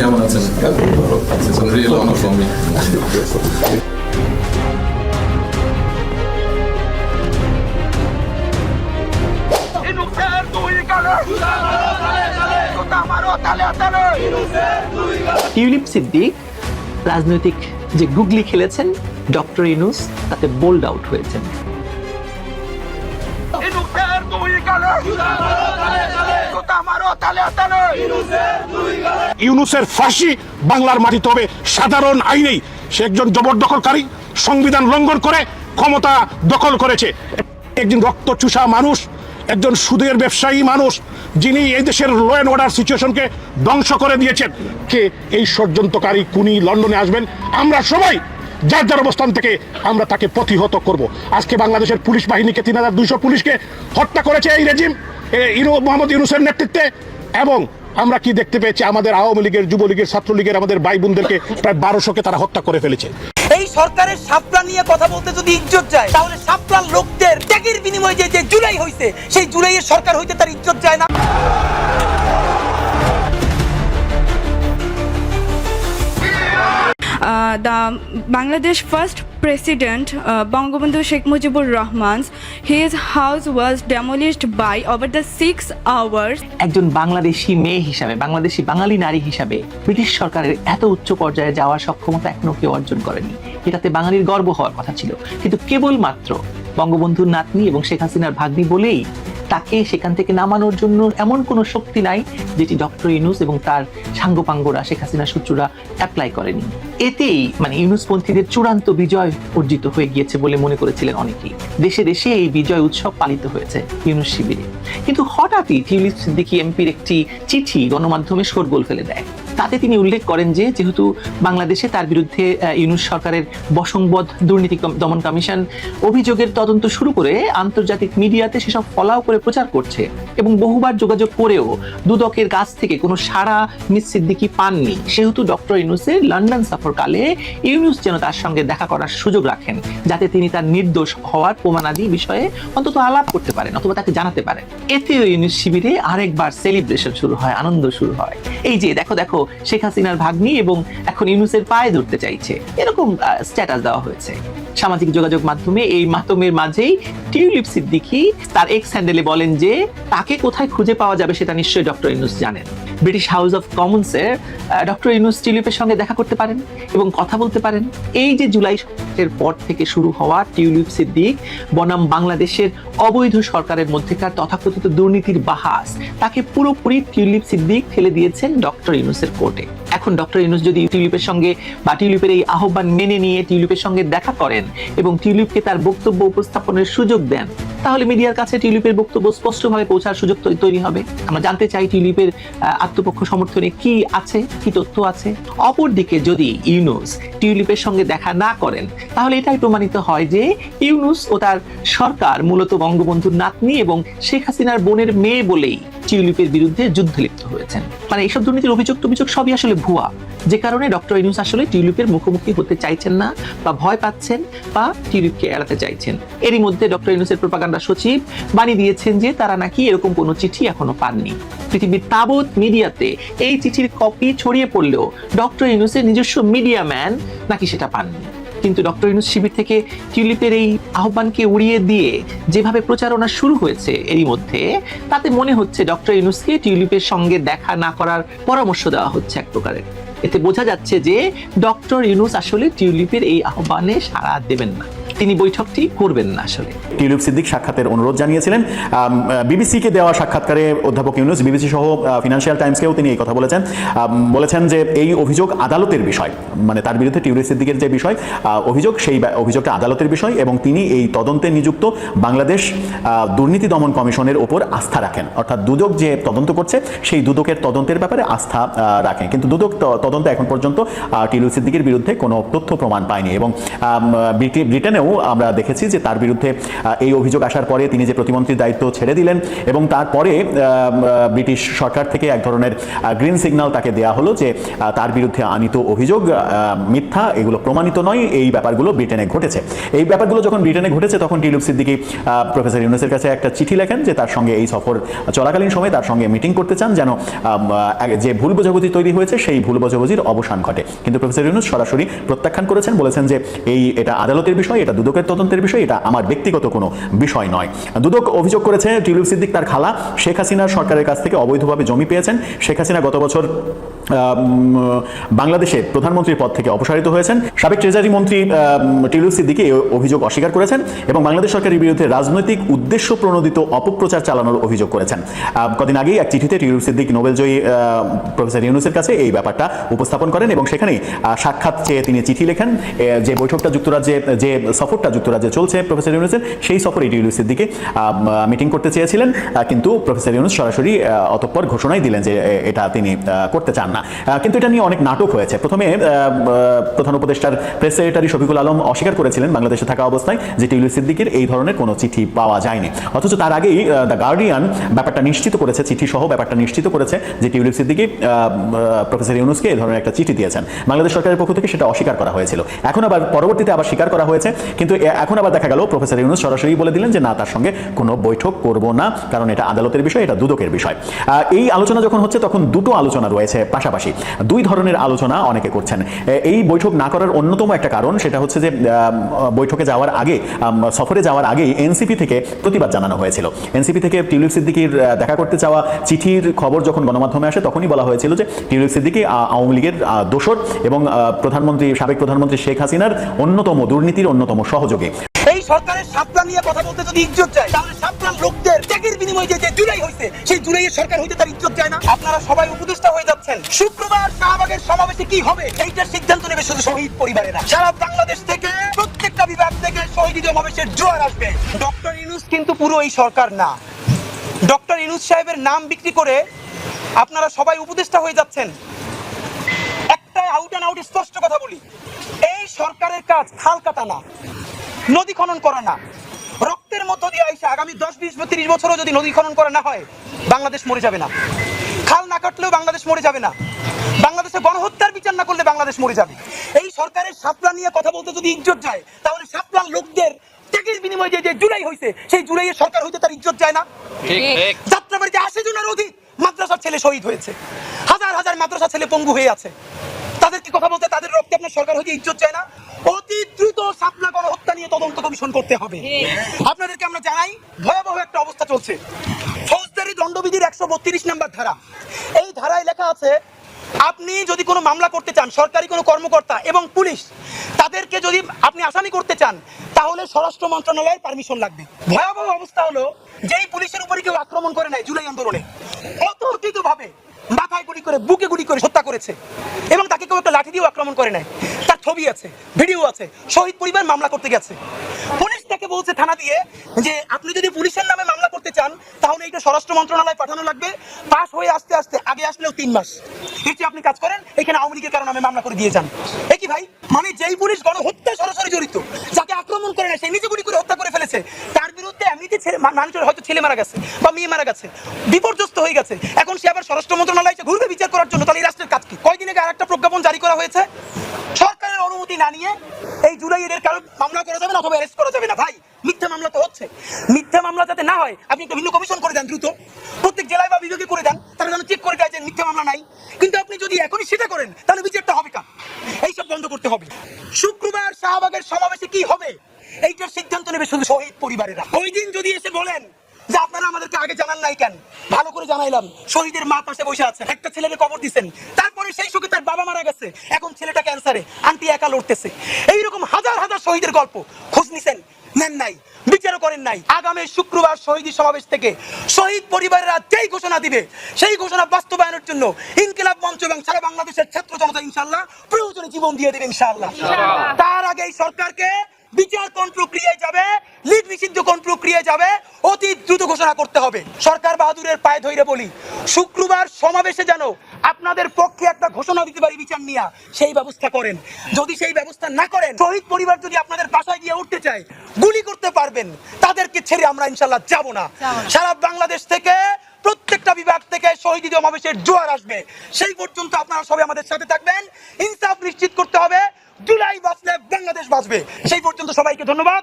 কেমন আছেন? It's a real honor for me. Tulip Siddique রাজনৈতিক যে গুগলি খেলেছেন ডক্টর ইউনূস তাতে বোল্ড আউট হয়েছেন। ইউনূসের ফাঁসি বাংলার মাটিতে হবে সাধারণ আইনেই। সে একজন জবরদখলকারী, সংবিধান লঙ্ঘন করে ক্ষমতা দখল করেছে। একজন রক্তচুষা মানুষ, একজন সুদের ব্যবসায়ী মানুষ, যিনি এই দেশের ল অ্যান্ড অর্ডার সিচুয়েশনকে ধ্বংস করে দিয়েছেন। কে এই ষড়যন্ত্রকারী খুনি লন্ডনে আসবেন, আমরা সবাই যার যার অবস্থান থেকে আমরা তাকে প্রতিহত করব। আজকে বাংলাদেশের পুলিশ বাহিনীকে 3200 পুলিশকে হত্যা করেছে এই রেজিম মোহাম্মদ ইউনূসের নেতৃত্বে। এবং আমরা কি দেখতে পেয়েছি, আমাদের আওয়ামী লীগের, যুবলীগের, ছাত্রলীগের আমাদের ভাই বোনদেরকে প্রায় 1200কে তারা হত্যা করে ফেলেছে। এই সরকারের শাপলা নিয়ে কথা বলতে যদি ইজ্জত যায়, তাহলে শাপলার লোকদের ত্যাগের বিনিময়ে যে জুলাই হয়েছে, সেই জুলাইয়ের সরকার হইতে তার ইজ্জত যায় না। The Bangladesh first president, Bangabandhu Sheikh Mujibur Rahman, his house was demolished by over the 6 hours. একজন বাংলাদেশি মেয়ে হিসাবে, বাংলাদেশি বাঙালি নারী হিসাবে ব্রিটিশ সরকারের এত উচ্চ পর্যায়ে যাওয়ার সক্ষমতা এখনো কেউ অর্জন করেনি। এটাতে বাঙালির গর্ব হওয়ার কথা ছিল, কিন্তু কেবলমাত্র বঙ্গবন্ধুর নাতনি এবং শেখ হাসিনার ভাগ্নি বলেই তাকে সেখান থেকে নামানোর জন্য এমন কোনো শক্তি নাই যেটি ডক্টর ইউনূস এবং তার সাঙ্গপাঙ্গরা, শেখ হাসিনা সূত্ররা অ্যাপ্লাই করেনি। এতেই ইউনূসপন্থীদের চূড়ান্ত বিজয় অর্জিত হয়ে গিয়েছে বলে মনে করেছিলেন অনেকেই। দেশে দেশে এই বিজয় উৎসব পালিত হয়েছে ইউনূস শিবিরে। কিন্তু হঠাৎই টিউলিপ সিদ্দিকী এমপির একটি চিঠি গণমাধ্যমে শোরগোল ফেলে দেয়। তাতে তিনি উল্লেখ করেন যে যেহেতু বাংলাদেশে তার বিরুদ্ধে ইউনূস সরকারের বশংবদ দুর্নীতি দমন কমিশন অভিযোগের তদন্ত শুরু করে আন্তর্জাতিক মিডিয়াতে সেসব ফলাও করে প্রচার করছে এবং বহুবার যোগাযোগ করেও দুদকের কাছ থেকে কোনো সাড়া মিস সিদ্দিকী পাননি, সেহেতু ডক্টর ইউনূসের লন্ডন সফরকালে ইউনূস যেন তার সঙ্গে দেখা করার সুযোগ রাখেন, যাতে তিনি তার নির্দোষ হওয়ার প্রমাণাদি বিষয়ে অন্তত আলাপ করতে পারেন অথবা তাকে জানাতে পারেন। এতেও ইউনূস শিবিরে আরেকবার সেলিব্রেশন শুরু হয়, আনন্দ শুরু হয়। এই যে দেখো দেখো শেখ হাসিনার ভাগ্নি এবং এখন ইউনূসের পায়ে ধরতে চাইছে, এরকম স্ট্যাটাস দেওয়া হয়েছে সামাজিক যোগাযোগ মাধ্যমে। এই মাতমের মাঝেই টিউলিপ সিদ্দিকী তার এক্স হ্যান্ডেলে বলেন যে তাকে কোথায় খুঁজে পাওয়া যাবে সেটা নিশ্চয়ই ডক্টর ইউনূস জানেন। ব্রিটিশ হাউস অফ কমন্সের ডক্টর ইউনূস টিউলিপের সঙ্গে দেখা করতে পারেন এবং কথা বলতে পারেন। এই যে জুলাই সরকারের পর থেকে শুরু হওয়া টিউলিপ সিদ্দিক বনাম বাংলাদেশের অবৈধ সরকারের মধ্যেকার তথাকথিত দুর্নীতির বাহাস, তাকে পুরোপুরি টিউলিপ সিদ্দিক ঠেলে দিয়েছেন ডক্টর ইউনূসের কোর্টে। এখন ডক্টর ইউনূস যদি টিউলিপের সঙ্গে বা টিউলিপের এই আহ্বান মেনে নিয়ে টিউলিপের সঙ্গে দেখা করেন এবং টিউলিপকে তার বক্তব্য উপস্থাপনের সুযোগ দেন, তাহলে মিডিয়ার কাছে টিউলিপের বক্তব্য স্পষ্টভাবে পৌঁছার সুযোগ তৈরি হবে। আমরা জানতে চাই টিউলিপের আত্মপক্ষ সমর্থনে কি আছে, কি তথ্য আছে। অপরদিকে যদি ইউনূস টিউলিপের সঙ্গে দেখা না করেন, তাহলে এটাই প্রমাণিত হয় যে ইউনূস ও তার সরকার মূলত বঙ্গবন্ধুর নাতনি এবং শেখ হাসিনার বোনের মেয়ে বলেই টিউলিপের বিরুদ্ধে যুদ্ধে লিপ্ত হয়েছেন। এইসব দুর্নীতির অভিযোগ সবই আসলে ভুয়া, যে কারণে ডক্টর ইউনূস আসলে টিউলিপের মুখোমুখি হতে চাইছেন না বা ভয় পাচ্ছেন বা টিউলিপকে এড়াতে চাইছেন। এরই মধ্যে ডক্টর ইউনূসের প্রোপাগান্ডা সচিব বাণী দিয়েছেন যে তারা নাকি এরকম কোনো চিঠি এখনো পাননি। পৃথিবীর তাবৎ মিডিয়াতে এই চিঠির কপি ছড়িয়ে পড়লেও ডক্টর ইউনূসের নিজস্ব মিডিয়া ম্যান নাকি সেটা পাননি। কিন্তু ডক্টর ইউনূস শিবির থেকে টিউলিপের এই আহ্বানকে উড়িয়ে দিয়ে যেভাবে প্রচারণা শুরু হয়েছে এরই মধ্যে, তাতে মনে হচ্ছে ডক্টর ইউনূসকে টিউলিপের সঙ্গে দেখা না করার পরামর্শ দেওয়া হচ্ছে এক প্রকারের। এতে বোঝা যাচ্ছে যে ডক্টর ইউনূস আসলে টিউলিপের এই আহ্বানে সাড়া দেবেন না, তিনি বৈঠকটি করবেন না। আসলে টিউলিপ সিদ্দিক সাক্ষাতের অনুরোধ জানিয়েছিলেন। বিবিসিকে দেওয়া সাক্ষাৎকারে অধ্যাপক ইউনূস, বিবিসি সহ ফিনান্সিয়াল টাইমসকেও তিনি এই কথা বলেছেন যে এই অভিযোগ আদালতের বিষয়, তার বিরুদ্ধে টিউলিপ সিদ্দিকের যে বিষয় অভিযোগ, সেই অভিযোগটা আদালতের বিষয় এবং তিনি এই তদন্তে নিযুক্ত বাংলাদেশ দুর্নীতি দমন কমিশনের ওপর আস্থা রাখেন। অর্থাৎ দুদক যে তদন্ত করছে সেই দুদকের তদন্তের ব্যাপারে আস্থা রাখেন, কিন্তু দুদক তদন্ত এখন পর্যন্ত টিউলিপ সিদ্দিকের বিরুদ্ধে কোনো তথ্য প্রমাণ পায়নি এবং ব্রিটেনেও আমরা দেখেছি যে তার বিরুদ্ধে এই অভিযোগ আসার পরে তিনি যে প্রতিমন্ত্রীর দায়িত্ব ছেড়ে দিলেন এবং তারপরে ব্রিটিশ সরকার থেকে এক ধরনের গ্রিন সিগন্যাল তাকে দেয়া হলো যে তার বিরুদ্ধে আনিত অভিযোগ মিথ্যা, এগুলো প্রমাণিত নয়, এই ব্যাপারগুলো ব্রিটেনে ঘটেছে। এই ব্যাপারগুলো যখন ব্রিটেনে ঘটেছে তখন টিউলিপ সিদ্দিকী প্রফেসর ইউনূসের কাছে একটা চিঠি লেখেন যে তার সঙ্গে এই সফর চলাকালীন সময়ে তার সঙ্গে মিটিং করতে চান, যেন যে ভুল বোঝাবুঝি তৈরি হয়েছে সেই ভুল বোঝাবুঝির অবসান ঘটে। কিন্তু প্রফেসর ইউনূস সরাসরি প্রত্যাখ্যান করেছেন, বলেছেন যে এটা আদালতের বিষয়, এটা দুদকের তদন্তের বিষয়, এটা আমার ব্যক্তিগত কোনো বিষয় নয়। দুদক অভিযোগ করেছে টিউলিপ সিদ্দিক তার খালা শেখ হাসিনার সরকারের কাছ থেকে অবৈধভাবে জমি পেয়েছেন। শেখ হাসিনা গত বছর বাংলাদেশের প্রধানমন্ত্রীর পদ থেকে অপসারিত হয়েছেন। সাবেক ট্রেজারি মন্ত্রী টিউলিপ সিদ্দিকী এই অভিযোগ অস্বীকার করেছেন এবং বাংলাদেশ সরকারের বিরুদ্ধে রাজনৈতিক উদ্দেশ্য প্রণোদিত অপপ্রচার চালানোর অভিযোগ করেছেন। কদিন আগেই এক চিঠিতে টিউলিপ সিদ্দিক নোবেলজয়ী প্রফেসর ইউনূসের কাছে এই ব্যাপারটা উপস্থাপন করেন এবং সেখানেই সাক্ষাৎ চেয়ে তিনি চিঠি লেখেন। যে বৈঠকটা যুক্তরাজ্যে, যে সফরটা যুক্তরাজ্যে চলছে প্রফেসর ইউনূসের, সেই সফরে টিউলিপ সিদ্দিকী মিটিং করতে চেয়েছিলেন, কিন্তু প্রফেসর ইউনূস সরাসরি অতঃপর ঘোষণাই দিলেন যে এটা তিনি করতে চান না। কিন্তু এটা নিয়ে অনেক নাটক হয়েছে। প্রথমে প্রধান উপদেষ্টার প্রেস সেক্রেটারি শফিকুল আলম অস্বীকার করেছিলেন বাংলাদেশে থাকা অবস্থায় যে টিউলিপ সিদ্দিকীর এই ধরনের কোনো চিঠি পাওয়া যায়নি, অথচ তার আগেই দ্য গার্ডিয়ান ব্যাপারটা নিশ্চিত করেছে, চিঠি সহ ব্যাপারটা নিশ্চিত করেছে যে টিউলিপ সিদ্দিকী প্রফেসর ইউনূসকে এই ধরনের একটা চিঠি দিয়েছেন। বাংলাদেশ সরকারের পক্ষ থেকে সেটা অস্বীকার করা হয়েছিল, এখন আবার পরবর্তীতে আবার স্বীকার করা হয়েছে। কিন্তু এখন আবার দেখা গেল প্রফেসর ইউনূস সরাসরি বলে দিলেন যে না, তার সঙ্গে কোনো বৈঠক করব না, কারণ এটা আদালতের বিষয়, এটা দুদকের বিষয়। এই আলোচনা যখন হচ্ছে তখন দুটো আলোচনা রয়েছে পাশাপাশি, দুই ধরনের আলোচনা অনেকে করছেন। এই বৈঠক না করার অন্যতম একটা কারণ সেটা হচ্ছে যে বৈঠকে যাওয়ার আগে, সফরে যাওয়ার আগেই এনসিপি থেকে প্রতিবাদ জানানো হয়েছিল। এনসিপি থেকে টিউলিপ সিদ্দিকীর দেখা করতে চাওয়া চিঠির খবর যখন গণমাধ্যমে আসে তখনই বলা হয়েছিল যে টিউলিপ সিদ্দিকী আওয়ামী লীগের দোসর এবং সাবেক প্রধানমন্ত্রী শেখ হাসিনার অন্যতম দুর্নীতির অন্যতম সহযোগী। এই সরকারের সাপলা নিয়ে কথা বলতে যদি ইজ্জত যায়, তাহলে সাপলার লোকদের ত্যাগের বিনিময়ে যে জুলাই হয়েছে সেই জুলাইয়ের সরকার হইতে তার ইজ্জত যায় না। আপনারা সবাই উপদেষ্টা হয়ে যাচ্ছেন, শুক্রবার শাহবাগের সমাবেশে কি হবে এইটার সিদ্ধান্ত নেবে শুধু শহীদ পরিবারেরা। সারা বাংলাদেশ থেকে প্রত্যেকটা বিভাগ থেকে শহীদ সমাবেশের জোয়ার আসবে। ডক্টর ইউনূস কিন্তু পুরো এই সরকার না। ডক্টর ইউনূস সাহেবের নাম বিক্রি করে আপনারা সবাই উপদেষ্টা হয়ে যাচ্ছেন। একটা আউট অ্যান্ড আউট স্পষ্ট কথা বলি, এই সরকারের কাজ খাল কাটা না, নদী খনন করা না। রক্তের মধ্য দিয়ে আইসা আগামী 10, 20, 30 বছরও যদি নদী খনন করা না হয় বাংলাদেশ মরে যাবে না। খাল না কাটলেও বাংলাদেশ মরে যাবে না। বাংলাদেশে গণহত্যার বিচার না করলে বাংলাদেশ মরে যাবে। এই সরকারের সাপলা নিয়ে কথা বলতে যদি ইজ্জত যায়, তাহলে সাপলার লোকদের ত্যাগের বিনিময়ে যে জুলাই হয়েছে সেই জুলাইয়ের সরকার হইতে তার ইজ্জত যায় না। যাত্রাবাড়িতে 80 জনের অধিক মাদ্রাসার ছেলে শহীদ হয়েছে, হাজার হাজার মাদ্রাসা ছেলে পঙ্গু হয়ে আছে। তাদের কি কথা বলতে, তাদের রক্তে আপনার সরকার হইতে ইজ্জত যায় না? অতি দ্রুত শাপলা গণহত্যা নিয়ে তদন্ত কমিশন করতে হবে। আপনাদেরকে আমরা জানাই, ভয়াবহ একটা অবস্থা চলছে। ফৌজদারি দণ্ডবিধির 132 নম্বর ধারা, এই ধারায় লেখা আছে আপনি যদি কোনো মামলা করতে চান, সরকারি কোনো কর্মকর্তা এবং পুলিশ তাদেরকে যদি আপনি আসামি করতে চান, তাহলে স্বরাষ্ট্র মন্ত্রণালয়ের পারমিশন লাগবে। ভয়াবহ অবস্থা হলো, যেই পুলিশের উপরে কেউ আক্রমণ করে নাই জুলাই আন্দোলনে, অতর্কিতভাবে মাথায় গুলি করে, বুকে গুলি করে হত্যা করেছে এবং তাকে কেউ একটা লাঠি দিয়েও আক্রমণ করে নাই, তার ছবি আছে, ভিডিও আছে, শহীদ পরিবার মামলা করতে গেছে। পুলিশ তাকে বলছে থানা দিয়ে যে আপনি যদি পুলিশের নামে মামলা করতে চান তাহলে এটা স্বরাষ্ট্র মন্ত্রণালয় পাঠানো লাগবে, পাস হয়ে আসতে আসতে আগে আসলেও 3 মাস। এর চেয়ে আপনি কাজ করেন এখানে আওয়ামী লীগের কারণে নামে মামলা করে দিয়ে যান। এ কি ভাই? মানে যেই পুলিশ গণহত্যা সরাসরি জড়িত, যাকে আক্রমণ করে না, সে নিজে গুলি করে হত্যা করে ফেলেছে, তার বিরুদ্ধে এমনিতে মানুষের হয়তো ছেলে মারা গেছে বা মেয়ে মারা গেছে, বিপর্যস্ত হয়ে গেছে, এখন সে আবার স্বরাষ্ট্র মন্ত্রণালয়ে ঘুরবে বিচার করার জন্য। তাহলে এই রাষ্ট্রের কাজ কি? কয়দিন আগে আরেকটা প্রজ্ঞাপন জারি করা হয়েছে, সরকারের অনুমতি না নিয়ে এই জুলাইয়ের কারো মামলা করা যাবে না অথবা অ্যারেস্ট করা যাবে না। ভাই, মিথ্যা মামলা তো হচ্ছে। মিথ্যা মামলা যাতে না হয় আপনি একটা ভিন্ন কমিশন করে দেন, দ্রুত প্রত্যেক জেলায় বা বিভাগে করে দেন, তারা যেন চেক করে দেয় যে মিথ্যা মামলা নাই। কিন্তু আপনি যদি এখনই সেটা করেন তাহলে বিচারটা হবে কার? এইসব বন্ধ করতে হবে। শুক্রবার শাহবাগের সমাবেশে কি হবে এইটার সিদ্ধান্ত নেবে শুধু শহীদ পরিবারেরা। ওই দিন যদি এসে বলেন যে আপনারা আমাদেরকে আগে জানান নাই কেন, ভালো করে জানাইলাম, শহীদের মা পাশে বসে আছে, একটা ছেলেকে কবর দিচ্ছেন, তারপরে সেই শোকে তার বাবা মারা গেছে, এখন ছেলেটা ক্যান্সারে, আন্টি একা লড়তেছে। এইরকম হাজার হাজার শহীদের গল্প খোঁজ নিছেন, নেন নাই, বিচারও করেন নাই। আগামী শুক্রবার শহীদ সমাবেশ থেকে শহীদ পরিবারেরা যেই ঘোষণা দিবে সেই ঘোষণা বাস্তবায়নের জন্য ইনকিলাব মঞ্চ এবং সারা বাংলাদেশের ছাত্র জনতা ইনশাআল্লাহ প্রয়োজনে জীবন দিয়ে দেবে ইনশাআল্লাহ। তার আগে এই সরকারকে বিচার কোন প্রক্রিয়ায় যাবে, লিড নিষিদ্ধ কোন প্রক্রিয়ায় যাবে, অতি দ্রুত ঘোষণা করতে হবে। সরকার বাহাদুরের পায়ে ধরে বলি, শুক্রবার সমাবেশে যেন আপনাদের পক্ষে একটা ঘোষণা দিতে পারি বিচার নিয়ে, সেই ব্যবস্থা করেন। যদি সেই ব্যবস্থা না করেন, শহীদ পরিবার যদি আপনাদের বাসায় গিয়ে উঠতে চায়, গুলি করতে পারবেন, তাদেরকে ছেড়ে আমরা ইনশাল্লাহ যাব না। সারা বাংলাদেশ থেকে প্রত্যেকটা বিভাগ থেকে শহীদ সমাবেশের জোয়ার আসবে। সেই পর্যন্ত আপনারা সবাই আমাদের সাথে থাকবেন। ইনসাফ নিশ্চিত করতে হবে। জুলাই বাঁচলে বাংলাদেশ বাঁচবে। সেই পর্যন্ত সবাইকে ধন্যবাদ।